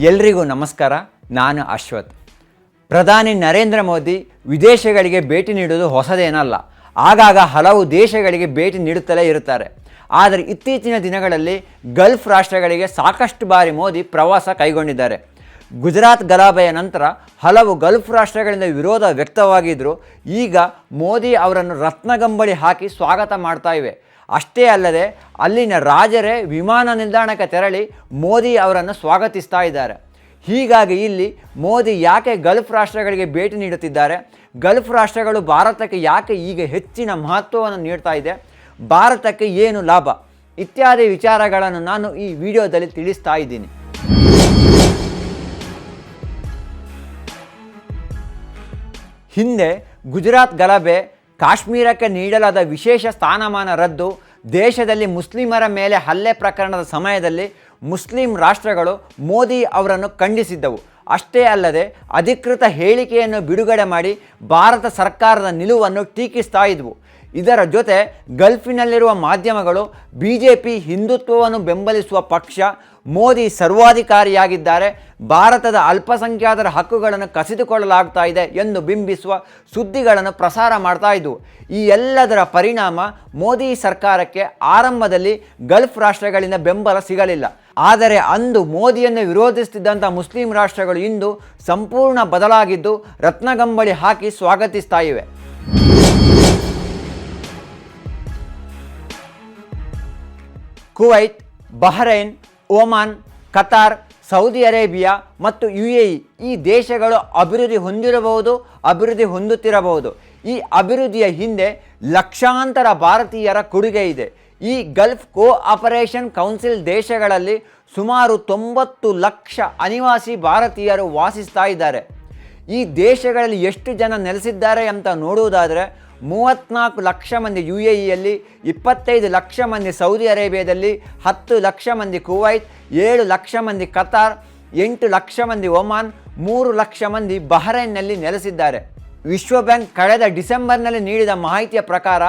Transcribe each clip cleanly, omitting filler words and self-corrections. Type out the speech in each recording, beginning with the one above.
ಎಲ್ರಿಗೂ ನಮಸ್ಕಾರ. ನಾನು ಅಶ್ವಥ್. ಪ್ರಧಾನಿ ನರೇಂದ್ರ ಮೋದಿ ವಿದೇಶಗಳಿಗೆ ಭೇಟಿ ನೀಡುವುದು ಹೊಸದೇನಲ್ಲ. ಆಗಾಗ ಹಲವು ದೇಶಗಳಿಗೆ ಭೇಟಿ ನೀಡುತ್ತಲೇ ಇರುತ್ತಾರೆ. ಆದರೆ ಇತ್ತೀಚಿನ ದಿನಗಳಲ್ಲಿ ಗಲ್ಫ್ ರಾಷ್ಟ್ರಗಳಿಗೆ ಸಾಕಷ್ಟು ಬಾರಿ ಮೋದಿ ಪ್ರವಾಸ ಕೈಗೊಂಡಿದ್ದಾರೆ. ಗುಜರಾತ್ ಗಲಭೆಯ ನಂತರ ಹಲವು ಗಲ್ಫ್ ರಾಷ್ಟ್ರಗಳಿಂದ ವಿರೋಧ ವ್ಯಕ್ತವಾಗಿದ್ದರೂ ಈಗ ಮೋದಿ ಅವರನ್ನು ರತ್ನಗಂಬಳಿ ಹಾಕಿ ಸ್ವಾಗತ ಮಾಡ್ತಾ ಇವೆ. ಅಷ್ಟೇ ಅಲ್ಲದೆ ಅಲ್ಲಿನ ರಾಜರೇ ವಿಮಾನ ನಿಲ್ದಾಣಕ್ಕೆ ತೆರಳಿ ಮೋದಿ ಅವರನ್ನು ಸ್ವಾಗತಿಸ್ತಾ ಇದ್ದಾರೆ. ಹೀಗಾಗಿ ಇಲ್ಲಿ ಮೋದಿ ಯಾಕೆ ಗಲ್ಫ್ ರಾಷ್ಟ್ರಗಳಿಗೆ ಭೇಟಿ ನೀಡುತ್ತಿದ್ದಾರೆ, ಗಲ್ಫ್ ರಾಷ್ಟ್ರಗಳು ಭಾರತಕ್ಕೆ ಯಾಕೆ ಈಗ ಹೆಚ್ಚಿನ ಮಹತ್ವವನ್ನು ನೀಡ್ತಾ ಇದೆ, ಭಾರತಕ್ಕೆ ಏನು ಲಾಭ ಇತ್ಯಾದಿ ವಿಚಾರಗಳನ್ನು ನಾನು ಈ ವಿಡಿಯೋದಲ್ಲಿ ತಿಳಿಸ್ತಾ ಇದ್ದೀನಿ. ಹಿಂದೆ ಗುಜರಾತ್ ಗಲಭೆ, ಕಾಶ್ಮೀರಕ್ಕೆ ನೀಡಲಾದ ವಿಶೇಷ ಸ್ಥಾನಮಾನ ರದ್ದು, ದೇಶದಲ್ಲಿ ಮುಸ್ಲಿಮರ ಮೇಲೆ ಹಲ್ಲೆ ಪ್ರಕರಣದ ಸಮಯದಲ್ಲಿ ಮುಸ್ಲಿಂ ರಾಷ್ಟ್ರಗಳು ಮೋದಿ ಅವರನ್ನು ಖಂಡಿಸಿದ್ದವು. ಅಷ್ಟೇ ಅಲ್ಲದೆ ಅಧಿಕೃತ ಹೇಳಿಕೆಯನ್ನು ಬಿಡುಗಡೆ ಮಾಡಿ ಭಾರತ ಸರ್ಕಾರದ ನಿಲುವನ್ನು ಟೀಕಿಸ್ತಾ ಇದ್ವು. ಇದರ ಜೊತೆ ಗಲ್ಫಿನಲ್ಲಿರುವ ಮಾಧ್ಯಮಗಳು BJP ಹಿಂದುತ್ವವನ್ನು ಬೆಂಬಲಿಸುವ ಪಕ್ಷ, ಮೋದಿ ಸರ್ವಾಧಿಕಾರಿಯಾಗಿದ್ದಾರೆ, ಭಾರತದ ಅಲ್ಪಸಂಖ್ಯಾತರ ಹಕ್ಕುಗಳನ್ನು ಕಸಿದುಕೊಳ್ಳಲಾಗ್ತಾ ಇದೆ ಎಂದು ಬಿಂಬಿಸುವ ಸುದ್ದಿಗಳನ್ನು ಪ್ರಸಾರ ಮಾಡ್ತಾ ಇದ್ವು. ಈ ಎಲ್ಲದರ ಪರಿಣಾಮ ಮೋದಿ ಸರ್ಕಾರಕ್ಕೆ ಆರಂಭದಲ್ಲಿ ಗಲ್ಫ್ ರಾಷ್ಟ್ರಗಳಿಂದ ಬೆಂಬಲ ಸಿಗಲಿಲ್ಲ. ಆದರೆ ಅಂದು ಮೋದಿಯನ್ನು ವಿರೋಧಿಸುತ್ತಿದ್ದಂಥ ಮುಸ್ಲಿಂ ರಾಷ್ಟ್ರಗಳು ಇಂದು ಸಂಪೂರ್ಣ ಬದಲಾಗಿದ್ದು ರತ್ನಗಂಬಳಿ ಹಾಕಿ ಸ್ವಾಗತಿಸ್ತಾ ಇವೆ. Kuwait, Bahrain, Oman, Qatar, Saudi Arabia ಮತ್ತು UAE ಈ ದೇಶಗಳು ಅಭಿವೃದ್ಧಿ ಹೊಂದಿರಬಹುದು, ಅಭಿವೃದ್ಧಿ ಹೊಂದುತ್ತಿರಬಹುದು. ಈ ಅಭಿವೃದ್ಧಿಯ ಹಿಂದೆ ಲಕ್ಷಾಂತರ ಭಾರತೀಯರ ಕೊಡುಗೆ ಇದೆ. ಈ ಗಲ್ಫ್ ಕೋಆಪರೇಷನ್ ಕೌನ್ಸಿಲ್ ದೇಶಗಳಲ್ಲಿ ಸುಮಾರು 90 ಲಕ್ಷ ಅನಿವಾಸಿ ಭಾರತೀಯರು ವಾಸಿಸ್ತಾ ಇದ್ದಾರೆ. ಈ ದೇಶಗಳಲ್ಲಿ ಎಷ್ಟು ಜನ ನೆಲೆಸಿದ್ದಾರೆ ಅಂತ ನೋಡುವುದಾದರೆ 34 ಲಕ್ಷ ಮಂದಿ UAEಯಲ್ಲಿ, 25 ಲಕ್ಷ ಮಂದಿ ಸೌದಿ ಅರೇಬಿಯಾದಲ್ಲಿ, 10 ಲಕ್ಷ ಮಂದಿ ಕುವೈತ್, 7 ಲಕ್ಷ ಮಂದಿ ಕತಾರ್, 8 ಲಕ್ಷ ಮಂದಿ ಒಮಾನ್, 3 ಲಕ್ಷ ಮಂದಿ ಬಹ್ರೈನ್ನಲ್ಲಿ ನೆಲೆಸಿದ್ದಾರೆ. ವಿಶ್ವ ಬ್ಯಾಂಕ್ ಕಳೆದ ಡಿಸೆಂಬರ್ನಲ್ಲಿ ನೀಡಿದ ಮಾಹಿತಿಯ ಪ್ರಕಾರ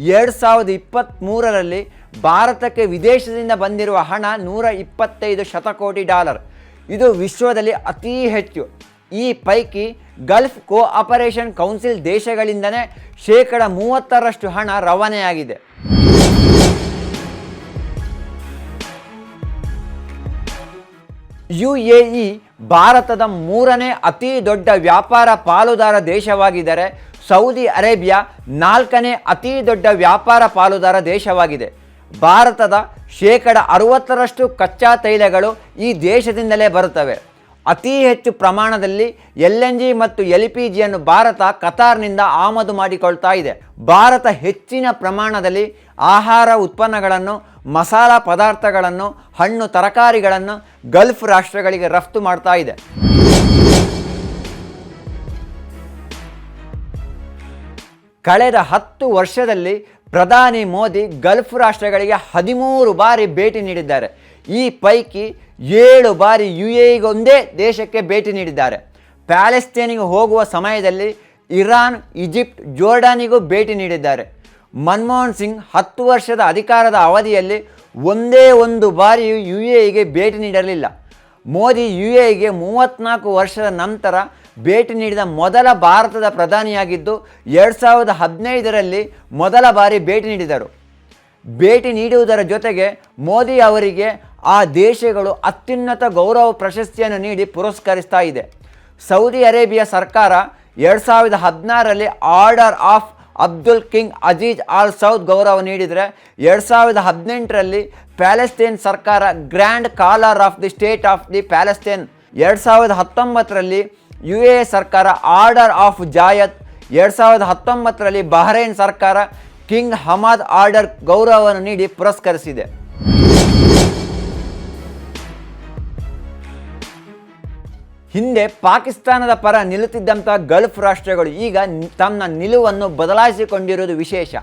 2023ರಲ್ಲಿ ಭಾರತಕ್ಕೆ ವಿದೇಶದಿಂದ ಬಂದಿರುವ ಹಣ $125 ಶತಕೋಟಿ. ಇದು ವಿಶ್ವದಲ್ಲಿ ಅತೀ ಹೆಚ್ಚು. ಈ ಪೈಕಿ ಗಲ್ಫ್ ಕೋಆಪರೇಷನ್ ಕೌನ್ಸಿಲ್ ದೇಶಗಳಿಂದಲೇ 30% ಹಣ ರವಾನೆಯಾಗಿದೆ. UAE ಭಾರತದ 3ನೇ ಅತಿ ದೊಡ್ಡ ವ್ಯಾಪಾರ ಪಾಲುದಾರ ದೇಶವಾಗಿದ್ದರೆ ಸೌದಿ ಅರೇಬಿಯಾ 4ನೇ ಅತಿ ದೊಡ್ಡ ವ್ಯಾಪಾರ ಪಾಲುದಾರ ದೇಶವಾಗಿದೆ. ಭಾರತದ 60% ಕಚ್ಚಾ ತೈಲಗಳು ಈ ದೇಶದಿಂದಲೇ ಬರುತ್ತವೆ. ಅತಿ ಹೆಚ್ಚು ಪ್ರಮಾಣದಲ್ಲಿ LNG ಮತ್ತು LPGಯನ್ನು ಭಾರತ ಕತಾರ್ನಿಂದ ಆಮದು ಮಾಡಿಕೊಳ್ತಾ ಇದೆ. ಭಾರತ ಹೆಚ್ಚಿನ ಪ್ರಮಾಣದಲ್ಲಿ ಆಹಾರ ಉತ್ಪನ್ನಗಳನ್ನು, ಮಸಾಲ ಪದಾರ್ಥಗಳನ್ನು, ಹಣ್ಣು ತರಕಾರಿಗಳನ್ನು ಗಲ್ಫ್ ರಾಷ್ಟ್ರಗಳಿಗೆ ರಫ್ತು ಮಾಡ್ತಾ ಇದೆ. ಕಳೆದ 10 ವರ್ಷದಲ್ಲಿ ಪ್ರಧಾನಿ ಮೋದಿ ಗಲ್ಫ್ ರಾಷ್ಟ್ರಗಳಿಗೆ 13 ಬಾರಿ ಭೇಟಿ ನೀಡಿದ್ದಾರೆ. ಈ ಪೈಕಿ 7 ಬಾರಿ UAEಗೊಂದೇ ದೇಶಕ್ಕೆ ಭೇಟಿ ನೀಡಿದ್ದಾರೆ. ಪ್ಯಾಲೆಸ್ತೇನಿಗೆ ಹೋಗುವ ಸಮಯದಲ್ಲಿ ಇರಾನ್, ಈಜಿಪ್ಟ್, ಜೋರ್ಡಾನಿಗೂ ಭೇಟಿ ನೀಡಿದ್ದಾರೆ. ಮನಮೋಹನ್ ಸಿಂಗ್ 10 ವರ್ಷದ ಅಧಿಕಾರದ ಅವಧಿಯಲ್ಲಿ ಒಂದೇ ಒಂದು ಬಾರಿಯೂ UAEಗೆ ಭೇಟಿ ನೀಡಲಿಲ್ಲ. ಮೋದಿ UAEಗೆ 34 ವರ್ಷದ ನಂತರ ಭೇಟಿ ನೀಡಿದ ಮೊದಲ ಭಾರತದ ಪ್ರಧಾನಿಯಾಗಿದ್ದು 2015ರಲ್ಲಿ ಮೊದಲ ಬಾರಿ ಭೇಟಿ ನೀಡಿದರು. ಭೇಟಿ ನೀಡುವುದರ ಜೊತೆಗೆ ಮೋದಿ ಅವರಿಗೆ ಆ ದೇಶಗಳು ಅತ್ಯುನ್ನತ ಗೌರವ ಪ್ರಶಸ್ತಿಯನ್ನು ನೀಡಿ ಪುರಸ್ಕರಿಸ್ತಾ ಇದೆ. ಸೌದಿ ಅರೇಬಿಯಾ ಸರ್ಕಾರ 2016ರಲ್ಲಿ order of Abdul King Aziz Al Saud ಗೌರವ ನೀಡಿದರೆ 2018ರಲ್ಲಿ ಪ್ಯಾಲೆಸ್ತೇನ್ ಸರ್ಕಾರ grand collar of the state of the Palestine, 2019ರಲ್ಲಿ UAE ಸರ್ಕಾರ ಆರ್ಡರ್ ಆಫ್ ಜಾಯತ್, 2019ರಲ್ಲಿ ಬಹ್ರೈನ್ ಸರ್ಕಾರ ಕಿಂಗ್ ಹಮಾದ್ ಆರ್ಡರ್ ಗೌರವವನ್ನು ನೀಡಿ ಪುರಸ್ಕರಿಸಿದೆ. ಹಿಂದೆ ಪಾಕಿಸ್ತಾನದ ಪರ ನಿಲ್ಲುತ್ತಿದ್ದಂಥ ಗಲ್ಫ್ ರಾಷ್ಟ್ರಗಳು ಈಗ ತಮ್ಮ ನಿಲುವನ್ನು ಬದಲಾಯಿಸಿಕೊಂಡಿರುವುದು ವಿಶೇಷ.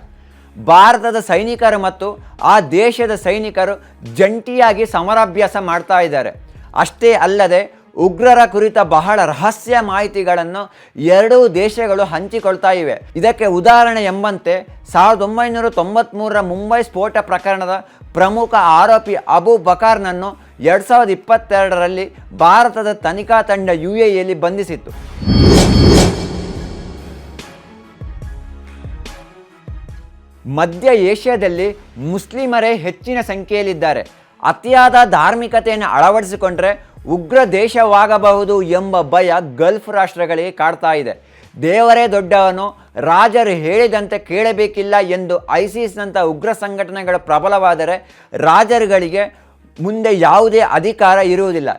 ಭಾರತದ ಸೈನಿಕರು ಮತ್ತು ಆ ದೇಶದ ಸೈನಿಕರು ಜಂಟಿಯಾಗಿ ಸಮರಾಭ್ಯಾಸ ಮಾಡ್ತಾ ಇದ್ದಾರೆ. ಅಷ್ಟೇ ಅಲ್ಲದೆ ಉಗ್ರರ ಕುರಿತ ಬಹಳ ರಹಸ್ಯ ಮಾಹಿತಿಗಳನ್ನು ಎರಡೂ ದೇಶಗಳು ಹಂಚಿಕೊಳ್ತಾ ಇವೆ. ಇದಕ್ಕೆ ಉದಾಹರಣೆ ಎಂಬಂತೆ 1993ರ ಮುಂಬೈ ಸ್ಫೋಟ ಪ್ರಕರಣದ ಪ್ರಮುಖ ಆರೋಪಿ ಅಬು ಬಕರ್ನನ್ನು 2022ರಲ್ಲಿ ಭಾರತದ ತನಿಖಾ ತಂಡ UAEಯಲ್ಲಿ ಬಂಧಿಸಿತ್ತು. ಮಧ್ಯ ಏಷ್ಯಾದಲ್ಲಿ ಮುಸ್ಲಿಮರೇ ಹೆಚ್ಚಿನ ಸಂಖ್ಯೆಯಲ್ಲಿದ್ದಾರೆ. ಅತಿಯಾದ ಧಾರ್ಮಿಕತೆಯನ್ನು ಅಳವಡಿಸಿಕೊಂಡ್ರೆ ಉಗ್ರ ದೇಶವಾಗಬಹುದು ಎಂಬ ಭಯ ಗಲ್ಫ್ ರಾಷ್ಟ್ರಗಳಿಗೆ ಕಾಡ್ತಾ ಇದೆ. ದೇವರೇ ದೊಡ್ಡವನು, ರಾಜರು ಹೇಳಿದಂತೆ ಕೇಳಬೇಕಿಲ್ಲ ಎಂದು ಐಸಿಸ್ನಂಥ ಉಗ್ರ ಸಂಘಟನೆಗಳು ಪ್ರಬಲವಾದರೆ ರಾಜರುಗಳಿಗೆ ಮುಂದೆ ಯಾವುದೇ ಅಧಿಕಾರ ಇರುವುದಿಲ್ಲ.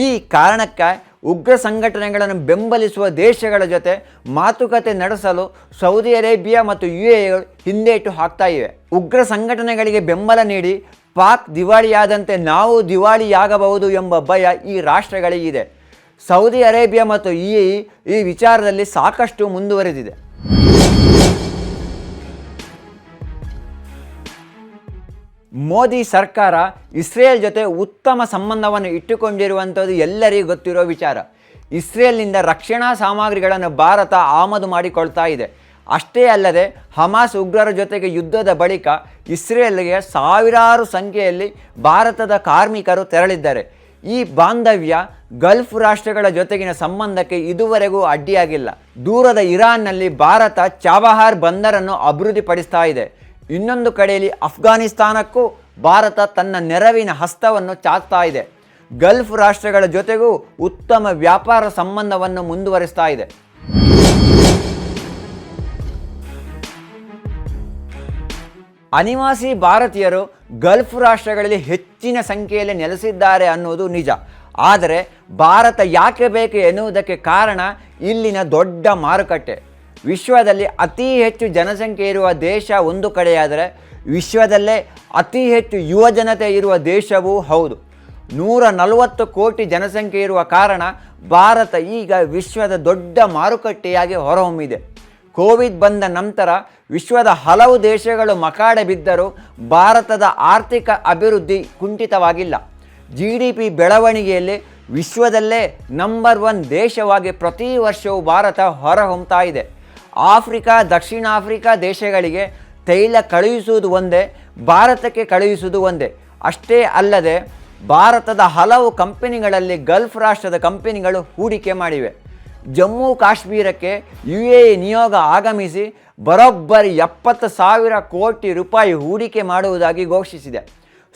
ಈ ಕಾರಣಕ್ಕೆ ಉಗ್ರ ಸಂಘಟನೆಗಳನ್ನು ಬೆಂಬಲಿಸುವ ದೇಶಗಳ ಜೊತೆ ಮಾತುಕತೆ ನಡೆಸಲು ಸೌದಿ ಅರೇಬಿಯಾ ಮತ್ತು UAE ಹಿಂದೇಟು ಹಾಕ್ತಾ ಇವೆ. ಉಗ್ರ ಸಂಘಟನೆಗಳಿಗೆ ಬೆಂಬಲ ನೀಡಿ ಪಾಕ್ ದಿವಾಳಿಯಾದಂತೆ ನಾವು ದಿವಾಳಿಯಾಗಬಹುದು ಎಂಬ ಭಯ ಈ ರಾಷ್ಟ್ರಗಳಿಗಿದೆ. ಸೌದಿ ಅರೇಬಿಯಾ ಮತ್ತು UAE ಈ ವಿಚಾರದಲ್ಲಿ ಸಾಕಷ್ಟು ಮುಂದುವರೆದಿದೆ. ಮೋದಿ ಸರ್ಕಾರ ಇಸ್ರೇಲ್ ಜೊತೆ ಉತ್ತಮ ಸಂಬಂಧವನ್ನು ಇಟ್ಟುಕೊಂಡಿರುವಂಥದ್ದು ಎಲ್ಲರಿಗೂ ಗೊತ್ತಿರೋ ವಿಚಾರ. ಇಸ್ರೇಲ್ನಿಂದ ರಕ್ಷಣಾ ಸಾಮಗ್ರಿಗಳನ್ನು ಭಾರತ ಆಮದು ಮಾಡಿಕೊಳ್ತಾ ಇದೆ. ಅಷ್ಟೇ ಅಲ್ಲದೆ ಹಮಾಸ್ ಉಗ್ರರ ಜೊತೆಗೆ ಯುದ್ಧದ ಬಳಿಕ ಇಸ್ರೇಲ್ಗೆ ಸಾವಿರಾರು ಸಂಖ್ಯೆಯಲ್ಲಿ ಭಾರತದ ಕಾರ್ಮಿಕರು ತೆರಳಿದ್ದಾರೆ. ಈ ಬಾಂಧವ್ಯ ಗಲ್ಫ್ ರಾಷ್ಟ್ರಗಳ ಜೊತೆಗಿನ ಸಂಬಂಧಕ್ಕೆ ಇದುವರೆಗೂ ಅಡ್ಡಿಯಾಗಿಲ್ಲ. ದೂರದ ಇರಾನ್ನಲ್ಲಿ ಭಾರತ ಚಾಬಹಾರ್ ಬಂದರನ್ನು ಅಭಿವೃದ್ಧಿಪಡಿಸ್ತಾ ಇದೆ. ಇನ್ನೊಂದು ಕಡೆಯಲ್ಲಿ ಅಫ್ಘಾನಿಸ್ತಾನಕ್ಕೂ ಭಾರತ ತನ್ನ ನೆರವಿನ ಹಸ್ತವನ್ನು ಚಾಚ್ತಾ ಇದೆ. ಗಲ್ಫ್ ರಾಷ್ಟ್ರಗಳ ಜೊತೆಗೂ ಉತ್ತಮ ವ್ಯಾಪಾರ ಸಂಬಂಧವನ್ನು ಮುಂದುವರಿಸ್ತಾ ಇದೆ. ಅನಿವಾಸಿ ಭಾರತೀಯರು ಗಲ್ಫ್ ರಾಷ್ಟ್ರಗಳಲ್ಲಿ ಹೆಚ್ಚಿನ ಸಂಖ್ಯೆಯಲ್ಲಿ ನೆಲೆಸಿದ್ದಾರೆ ಅನ್ನೋದು ನಿಜ. ಆದರೆ ಭಾರತ ಯಾಕೆ ಬೇಕು ಎನ್ನುವುದಕ್ಕೆ ಕಾರಣ ಇಲ್ಲಿನ ದೊಡ್ಡ ಮಾರುಕಟ್ಟೆ. ವಿಶ್ವದಲ್ಲಿ ಅತಿ ಹೆಚ್ಚು ಜನಸಂಖ್ಯೆ ಇರುವ ದೇಶ ಒಂದು ಕಡೆಯಾದರೆ ವಿಶ್ವದಲ್ಲೇ ಅತಿ ಹೆಚ್ಚು ಯುವಜನತೆ ಇರುವ ದೇಶವೂ ಹೌದು. 140 ಕೋಟಿ ಜನಸಂಖ್ಯೆ ಇರುವ ಕಾರಣ ಭಾರತ ಈಗ ವಿಶ್ವದ ದೊಡ್ಡ ಮಾರುಕಟ್ಟೆಯಾಗಿ ಹೊರಹೊಮ್ಮಿದೆ. ಕೋವಿಡ್ ಬಂದ ನಂತರ ವಿಶ್ವದ ಹಲವು ದೇಶಗಳು ಮಕಾಡೆ ಬಿದ್ದರೂ ಭಾರತದ ಆರ್ಥಿಕ ಅಭಿವೃದ್ಧಿ ಕುಂಠಿತವಾಗಿಲ್ಲ. GDP ಬೆಳವಣಿಗೆಯಲ್ಲಿ ವಿಶ್ವದಲ್ಲೇ ನಂಬರ್ 1 ದೇಶವಾಗಿ ಪ್ರತಿ ವರ್ಷವೂ ಭಾರತ ಹೊರಹೊಮ್ತಾ ಇದೆ. ಆಫ್ರಿಕಾ, ದಕ್ಷಿಣ ಆಫ್ರಿಕಾ ದೇಶಗಳಿಗೆ ತೈಲ ಕಳುಹಿಸುವುದು ಒಂದೇ, ಭಾರತಕ್ಕೆ ಕಳುಹಿಸುವುದು ಒಂದೇ. ಅಷ್ಟೇ ಅಲ್ಲದೆ ಭಾರತದ ಹಲವು ಕಂಪನಿಗಳಲ್ಲಿ ಗಲ್ಫ್ ರಾಷ್ಟ್ರದ ಕಂಪನಿಗಳು ಹೂಡಿಕೆ ಮಾಡಿವೆ. ಜಮ್ಮು ಕಾಶ್ಮೀರಕ್ಕೆ UAE ನಿಯೋಗ ಆಗಮಿಸಿ ಬರೋಬ್ಬರಿ 70,000 ಕೋಟಿ ರೂಪಾಯಿ ಹೂಡಿಕೆ ಮಾಡುವುದಾಗಿ ಘೋಷಿಸಿದೆ.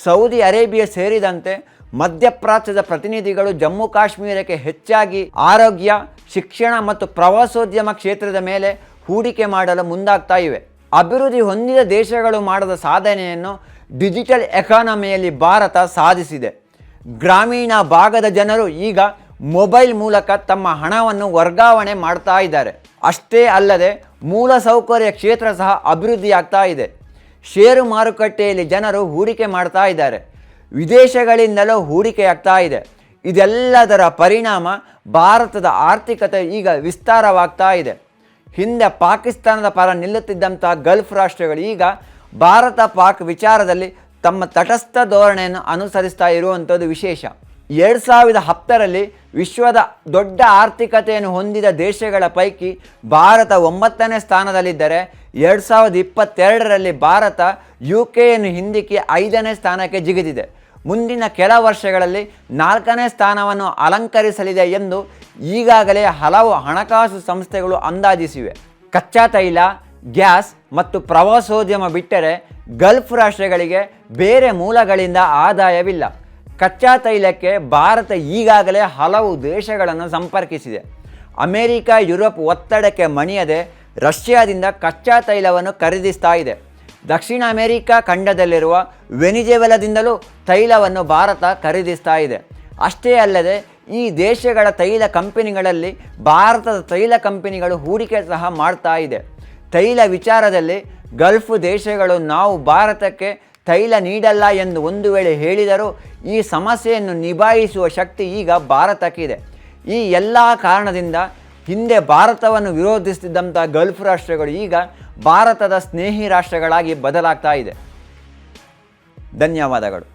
ಸೌದಿ ಅರೇಬಿಯಾ ಸೇರಿದಂತೆ ಮಧ್ಯಪ್ರಾಚ್ಯದ ಪ್ರತಿನಿಧಿಗಳು ಜಮ್ಮು ಕಾಶ್ಮೀರಕ್ಕೆ ಹೆಚ್ಚಾಗಿ ಆರೋಗ್ಯ, ಶಿಕ್ಷಣ ಮತ್ತು ಪ್ರವಾಸೋದ್ಯಮ ಕ್ಷೇತ್ರದ ಮೇಲೆ ಹೂಡಿಕೆ ಮಾಡಲು ಮುಂದಾಗ್ತಾ ಇವೆ. ಅಭಿವೃದ್ಧಿ ಹೊಂದಿದ ದೇಶಗಳು ಮಾಡದ ಸಾಧನೆಯನ್ನು ಡಿಜಿಟಲ್ ಎಕಾನಮಿಯಲ್ಲಿ ಭಾರತ ಸಾಧಿಸಿದೆ. ಗ್ರಾಮೀಣ ಭಾಗದ ಜನರು ಈಗ ಮೊಬೈಲ್ ಮೂಲಕ ತಮ್ಮ ಹಣವನ್ನು ವರ್ಗಾವಣೆ ಮಾಡ್ತಾ ಇದ್ದಾರೆ. ಅಷ್ಟೇ ಅಲ್ಲದೆ ಮೂಲಸೌಕರ್ಯ ಕ್ಷೇತ್ರ ಸಹ ಅಭಿವೃದ್ಧಿಯಾಗ್ತಾ ಇದೆ. ಷೇರು ಮಾರುಕಟ್ಟೆಯಲ್ಲಿ ಜನರು ಹೂಡಿಕೆ ಮಾಡ್ತಾ ಇದ್ದಾರೆ. ವಿದೇಶಗಳಿಂದಲೂ ಹೂಡಿಕೆಯಾಗ್ತಾ ಇದೆ. ಇದೆಲ್ಲದರ ಪರಿಣಾಮ ಭಾರತದ ಆರ್ಥಿಕತೆ ಈಗ ವಿಸ್ತಾರವಾಗ್ತಾ ಇದೆ. ಹಿಂದೆ ಪಾಕಿಸ್ತಾನದ ಪರ ನಿಲ್ಲುತ್ತಿದ್ದಂಥ ಗಲ್ಫ್ ರಾಷ್ಟ್ರಗಳು ಈಗ ಭಾರತ ಪಾಕ್ ವಿಚಾರದಲ್ಲಿ ತಮ್ಮ ತಟಸ್ಥ ಧೋರಣೆಯನ್ನು ಅನುಸರಿಸ್ತಾ ಇರುವಂಥದ್ದು ವಿಶೇಷ. 2010ರಲ್ಲಿ ವಿಶ್ವದ ದೊಡ್ಡ ಆರ್ಥಿಕತೆಯನ್ನು ಹೊಂದಿದ ದೇಶಗಳ ಪೈಕಿ ಭಾರತ 9ನೇ ಸ್ಥಾನದಲ್ಲಿದ್ದರೆ 2022ರಲ್ಲಿ ಭಾರತ UKಯನ್ನು ಹಿಂದಿಕ್ಕಿ 5ನೇ ಸ್ಥಾನಕ್ಕೆ ಜಿಗಿದಿದೆ. ಮುಂದಿನ ಕೆಲ ವರ್ಷಗಳಲ್ಲಿ 4ನೇ ಸ್ಥಾನವನ್ನು ಅಲಂಕರಿಸಲಿದೆ ಎಂದು ಈಗಾಗಲೇ ಹಲವು ಹಣಕಾಸು ಸಂಸ್ಥೆಗಳು ಅಂದಾಜಿಸಿವೆ. ಕಚ್ಚಾ ತೈಲ, ಗ್ಯಾಸ್ ಮತ್ತು ಪ್ರವಾಸೋದ್ಯಮ ಬಿಟ್ಟರೆ ಗಲ್ಫ್ ರಾಷ್ಟ್ರಗಳಿಗೆ ಬೇರೆ ಮೂಲಗಳಿಂದ ಆದಾಯವಿಲ್ಲ. ಕಚ್ಚಾ ತೈಲಕ್ಕೆ ಭಾರತ ಈಗಾಗಲೇ ಹಲವು ದೇಶಗಳನ್ನು ಸಂಪರ್ಕಿಸಿದೆ. ಅಮೆರಿಕ, ಯುರೋಪ್ ಒತ್ತಡಕ್ಕೆ ಮಣಿಯದೆ ರಷ್ಯಾದಿಂದ ಕಚ್ಚಾ ತೈಲವನ್ನು ಖರೀದಿಸ್ತಾ ಇದೆ. ದಕ್ಷಿಣ ಅಮೆರಿಕ ಖಂಡದಲ್ಲಿರುವ ವೆನಿಜುವೆಲಾದಿಂದಲೂ ತೈಲವನ್ನು ಭಾರತ ಖರೀದಿಸ್ತಾ ಇದೆ. ಅಷ್ಟೇ ಅಲ್ಲದೆ ಈ ದೇಶಗಳ ತೈಲ ಕಂಪನಿಗಳಲ್ಲಿ ಭಾರತದ ತೈಲ ಕಂಪನಿಗಳು ಹೂಡಿಕೆ ಸಹ ಮಾಡ್ತಾ ಇದೆ. ತೈಲ ವಿಚಾರದಲ್ಲಿ ಗಲ್ಫ್ ದೇಶಗಳು ನಾವು ಭಾರತಕ್ಕೆ ತೈಲ ನೀಡಲ್ಲ ಎಂದು ಒಂದು ವೇಳೆ ಹೇಳಿದರೂ ಈ ಸಮಸ್ಯೆಯನ್ನು ನಿಭಾಯಿಸುವ ಶಕ್ತಿ ಈಗ ಭಾರತಕ್ಕಿದೆ. ಈ ಎಲ್ಲ ಕಾರಣದಿಂದ ಹಿಂದೆ ಭಾರತವನ್ನು ವಿರೋಧಿಸುತ್ತಿದ್ದಂಥ ಗಲ್ಫ್ ರಾಷ್ಟ್ರಗಳು ಈಗ ಭಾರತದ ಸ್ನೇಹಿ ರಾಷ್ಟ್ರಗಳಾಗಿ ಬದಲಾಗ್ತಾ ಇದೆ. ಧನ್ಯವಾದಗಳು.